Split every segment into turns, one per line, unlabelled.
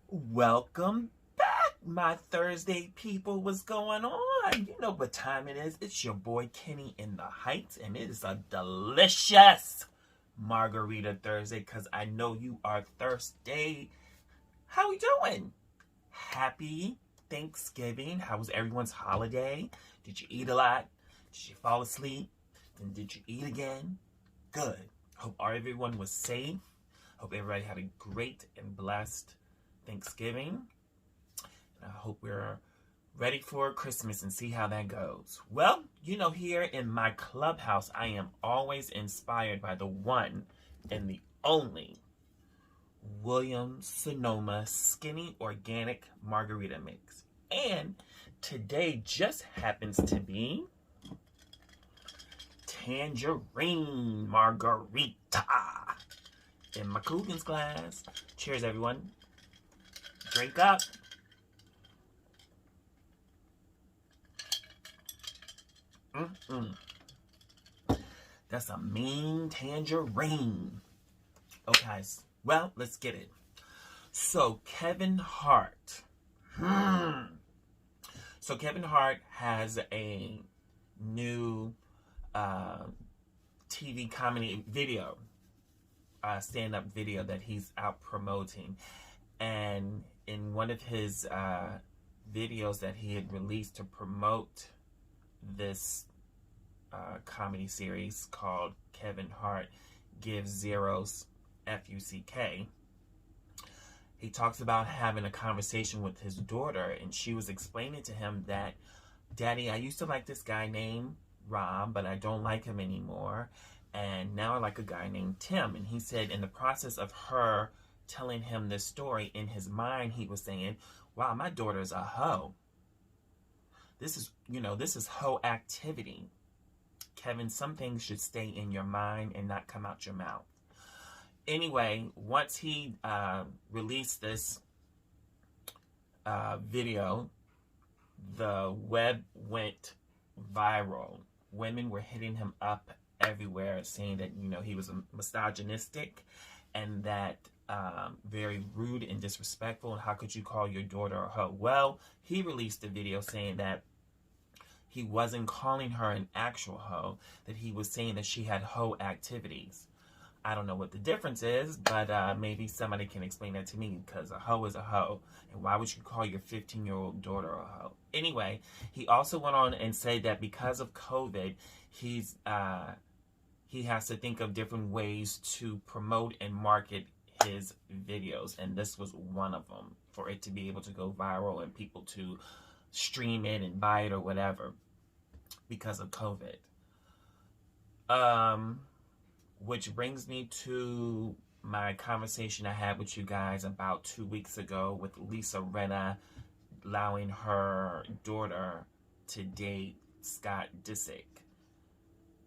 Welcome back, my Thursday people. What's going on? You know what time it is. It's your boy Kenny in the Heights, and it is a delicious Margarita Thursday because I know you are thirsty. How we doing? Happy Thanksgiving. How was everyone's holiday? Did you eat a lot? Did you fall asleep? Then did you eat again? Good. Hope everyone was safe. Hope everybody had a great and blessed Thanksgiving. And I hope we're ready for Christmas and see how that goes. Well, you know, here in my clubhouse, I am always inspired by the one and the only Williams Sonoma Skinny Organic Margarita Mix. And today just happens to be Tangerine Margarita in my Coogan's glass. Cheers, everyone. Drink up. That's a mean tangerine. Okay, well, let's get it. So, Kevin Hart. So, Kevin Hart has a new TV comedy video, stand-up video that he's out promoting. And in one of his videos that he had released to promote this comedy series called Kevin Hart Gives Zeros F-U-C-K, he talks about having a conversation with his daughter, and she was explaining to him that, Daddy, I used to like this guy named Rob, but I don't like him anymore, and now I like a guy named Tim. And he said in the process of her telling him this story, in his mind he was saying, wow, my daughter's a hoe. This is hoe activity. Kevin, some things should stay in your mind and not come out your mouth. Anyway, once he released this video, the web went viral. Women were hitting him up everywhere saying that, he was misogynistic and that very rude and disrespectful, and how could you call your daughter a hoe? Well, he released a video saying that he wasn't calling her an actual hoe, that he was saying that she had hoe activities. I don't know what the difference is, but maybe somebody can explain that to me, because a hoe is a hoe, and why would you call your 15-year-old daughter a hoe? Anyway, he also went on and said that because of COVID, he has to think of different ways to promote and market his videos, and this was one of them, for it to be able to go viral and people to stream it and buy it or whatever because of COVID. Which brings me to my conversation I had with you guys about 2 weeks ago with Lisa Rinna allowing her daughter to date Scott Disick.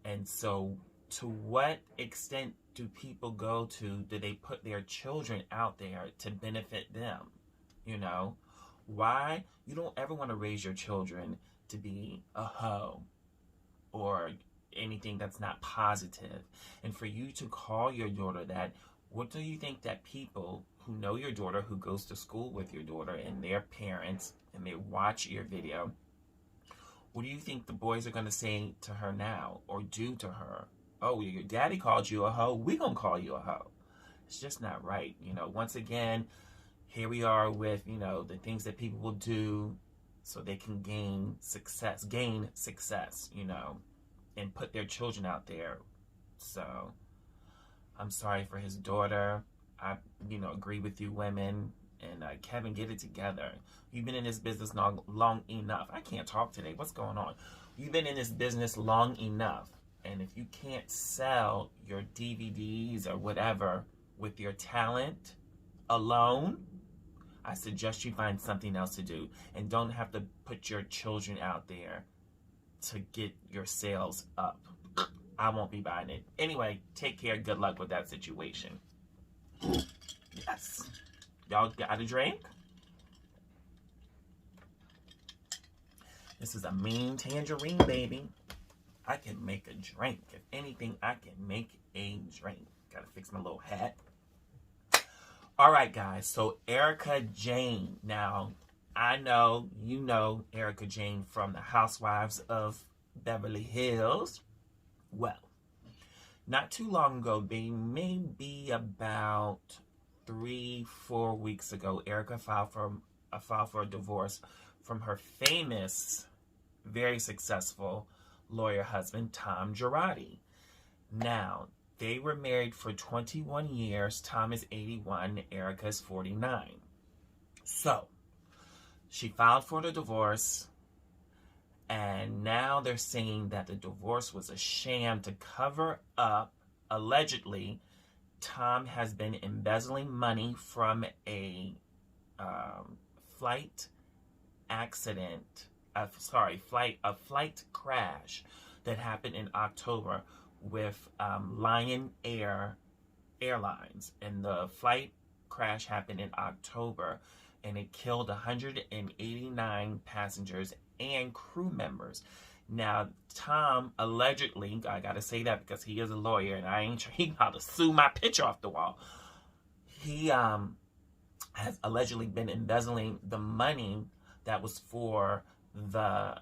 And so, to what extent do people go to, do they put their children out there to benefit them? Why? You don't ever want to raise your children to be a hoe or anything that's not positive. And for you to call your daughter that, what do you think that people who know your daughter, who goes to school with your daughter, and their parents, and they watch your video, what do you think the boys are going to say to her now or do to her? Oh, your daddy called you a hoe, we gonna call you a hoe. It's just not right. Once again, here we are with, the things that people will do so they can gain success, and put their children out there. So I'm sorry for his daughter. I, agree with you women. And Kevin, get it together. You've been in this business long enough. I can't talk today. What's going on? You've been in this business long enough. And if you can't sell your DVDs or whatever with your talent alone, I suggest you find something else to do. And don't have to put your children out there to get your sales up. I won't be buying it. Anyway, take care. Good luck with that situation. Yes. Y'all got a drink? This is a mean tangerine, baby. I can make a drink. If anything, I can make a drink. Gotta fix my little hat. All right, guys. So Erika Jayne. Now, I know you know Erika Jayne from the Housewives of Beverly Hills. Well, not too long ago, they may be about 3-4 weeks ago, Erika filed for a divorce from her famous, very successful lawyer husband, Tom Girardi. Now, they were married for 21 years. Tom is 81, Erika is 49. So, she filed for the divorce, and now they're saying that the divorce was a sham to cover up, allegedly, Tom has been embezzling money from a flight accident, a flight crash that happened in October with Lion Air Airlines. And the flight crash happened in October, and it killed 189 passengers and crew members. Now, Tom allegedly, I gotta say that because he is a lawyer, and I ain't sure he about to sue my picture off the wall. He has allegedly been embezzling the money that was for the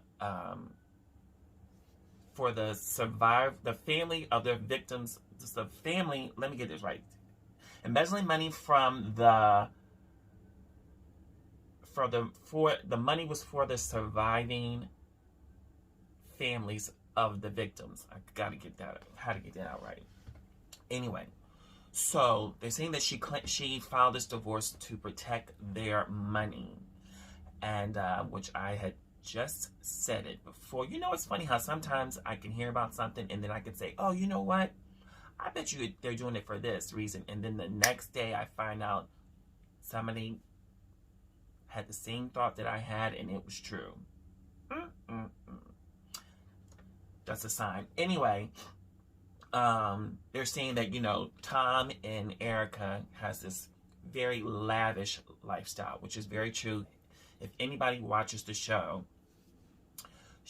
family of the victims. The family. Let me get this right. Embezzling money from the money was for the surviving families of the victims. I gotta get that. How to get that out right. Anyway, so they're saying that she filed this divorce to protect their money, and which I had just said it before. You know, it's funny how sometimes I can hear about something and then I can say, oh, you know what? I bet you they're doing it for this reason, and then the next day I find out somebody had the same thought that I had, and it was true. That's a sign. Anyway, they're saying that, you know, Tom and Erika has this very lavish lifestyle, which is very true. If anybody watches the show,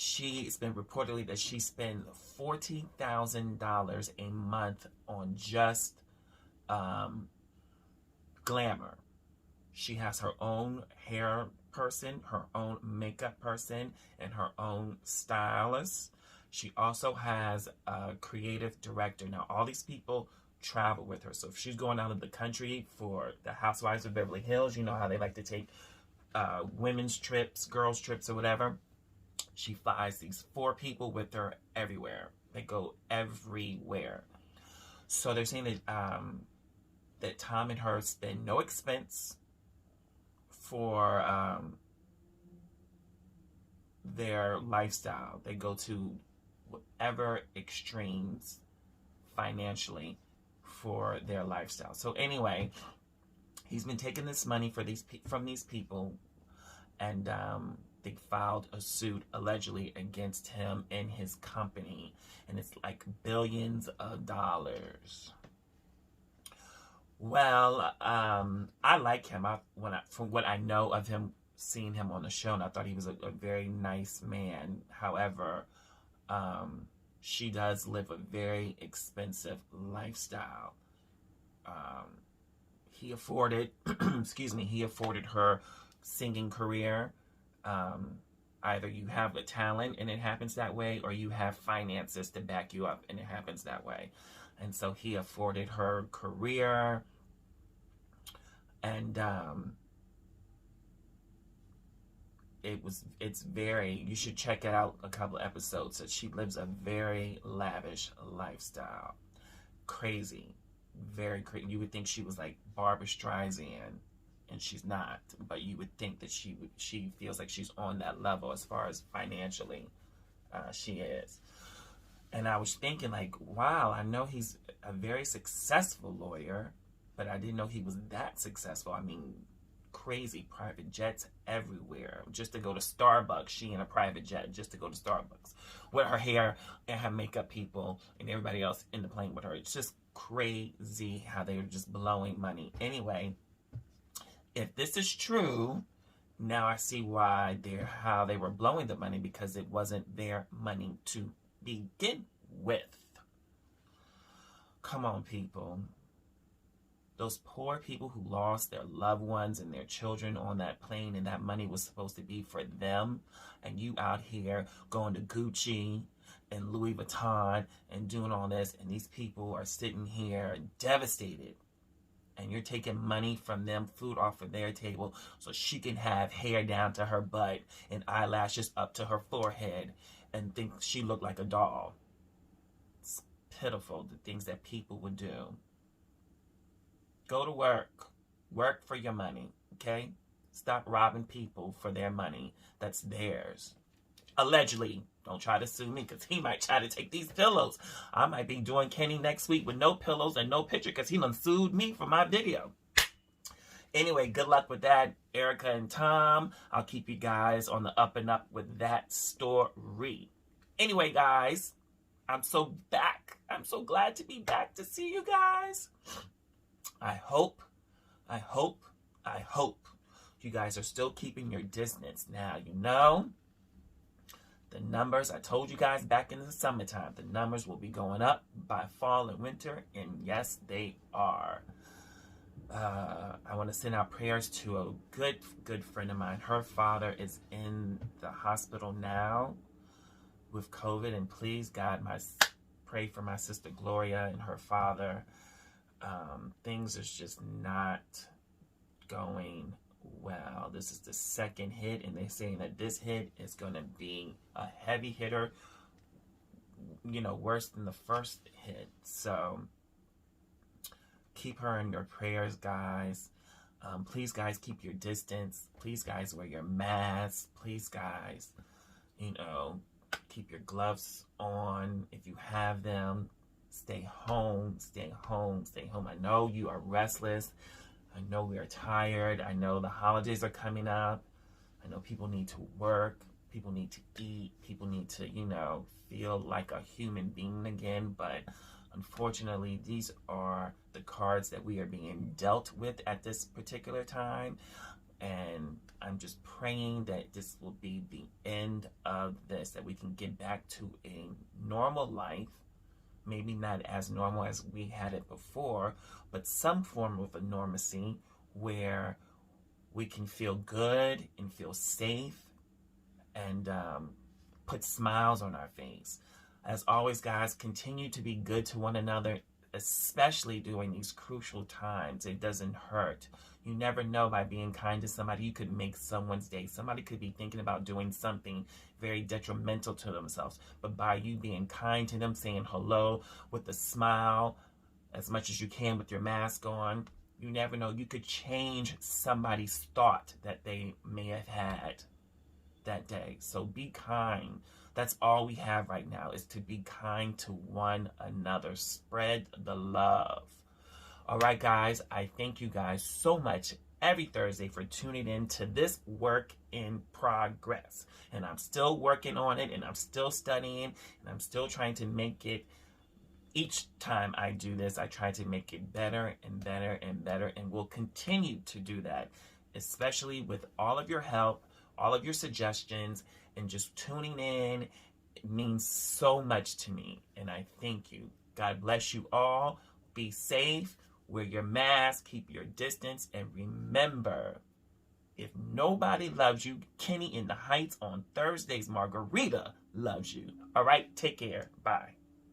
it's been reportedly that she spends $40,000 a month on just glamour. She has her own hair person, her own makeup person, and her own stylist. She also has a creative director. Now, all these people travel with her. So if she's going out of the country for the Housewives of Beverly Hills, you know how they like to take women's trips, girls' trips, or whatever. She flies these 4 people with her everywhere. They go everywhere. So they're saying that Tom and her spend no expense for their lifestyle. They go to whatever extremes financially for their lifestyle. So anyway, he's been taking this money from these people, and they filed a suit allegedly against him and his company, and it's like billions of dollars. Well, I like him. From what I know of him, seeing him on the show, and I thought he was a very nice man. However, she does live a very expensive lifestyle. He afforded, he afforded her singing career. Either you have a talent and it happens that way, or you have finances to back you up and it happens that way. And so he afforded her career, and it's very, you should check it out, a couple of episodes, that she lives a very lavish lifestyle. Crazy. Very crazy. You would think she was like Barbra Streisand, and she's not, but you would think that she feels like she's on that level as far as financially she is. And I was thinking, like, wow, I know he's a very successful lawyer, but I didn't know he was that successful. I mean, crazy private jets everywhere. Just to go to Starbucks, she in a private jet just to go to Starbucks with her hair and her makeup people and everybody else in the plane with her. It's just crazy how they were just blowing money. Anyway, if this is true, now I see how they were blowing the money, because it wasn't their money to begin with. Come on, people. Those poor people who lost their loved ones and their children on that plane, and that money was supposed to be for them, and you out here going to Gucci and Louis Vuitton and doing all this, and these people are sitting here devastated, and you're taking money from them, food off of their table, so she can have hair down to her butt and eyelashes up to her forehead and think she looked like a doll. It's pitiful, the things that people would do. Go to work. Work for your money, okay? Stop robbing people for their money that's theirs. Allegedly. Don't try to sue me, because he might try to take these pillows. I might be doing Kenny next week with no pillows and no picture, because he done sued me for my video. Anyway, good luck with that, Erica and Tom. I'll keep you guys on the up and up with that story. Anyway, guys, I'm so glad to be back to see you guys. I hope you guys are still keeping your distance. Now, you know, the numbers, I told you guys back in the summertime, the numbers will be going up by fall and winter, and yes, they are. I want to send out prayers to a good friend of mine. Her father is in the hospital now with COVID, and please, God, pray for my sister Gloria and her father. Things is just not going well. This is the second hit, and they're saying that this hit is going to be a heavy hitter, you know, worse than the first hit. So keep her in your prayers, guys. Please, guys, keep your distance. Please, guys, wear your masks. Please, guys, you know, keep your gloves on if you have them. Stay home, stay home, stay home. I know you are restless. I know we are tired. I know the holidays are coming up. I know people need to work. People need to eat. People need to, you know, feel like a human being again. But unfortunately, these are the cards that we are being dealt with at this particular time. And I'm just praying that this will be the end of this, that we can get back to a normal life. Maybe not as normal as we had it before, but some form of a normalcy where we can feel good and feel safe and put smiles on our face. As always, guys, continue to be good to one another, especially during these crucial times. It doesn't hurt. You never know, by being kind to somebody, you could make someone's day. Somebody could be thinking about doing something very detrimental to themselves, but by you being kind to them, saying hello with a smile, as much as you can with your mask on, you never know, you could change somebody's thought that they may have had that day. So be kind. That's all we have right now, is to be kind to one another. Spread the love. All right, guys, I thank you guys so much every Thursday for tuning in to this work in progress. And I'm still working on it, and I'm still studying, and I'm still trying to make it, each time I do this, I try to make it better and better and better, and will continue to do that, especially with all of your help, all of your suggestions, and just tuning in. It means so much to me, and I thank you. God bless you all. Be safe. Wear your mask, keep your distance, and remember, if nobody loves you, Kenny in the Heights on Thursdays, Margarita loves you. All right, take care. Bye.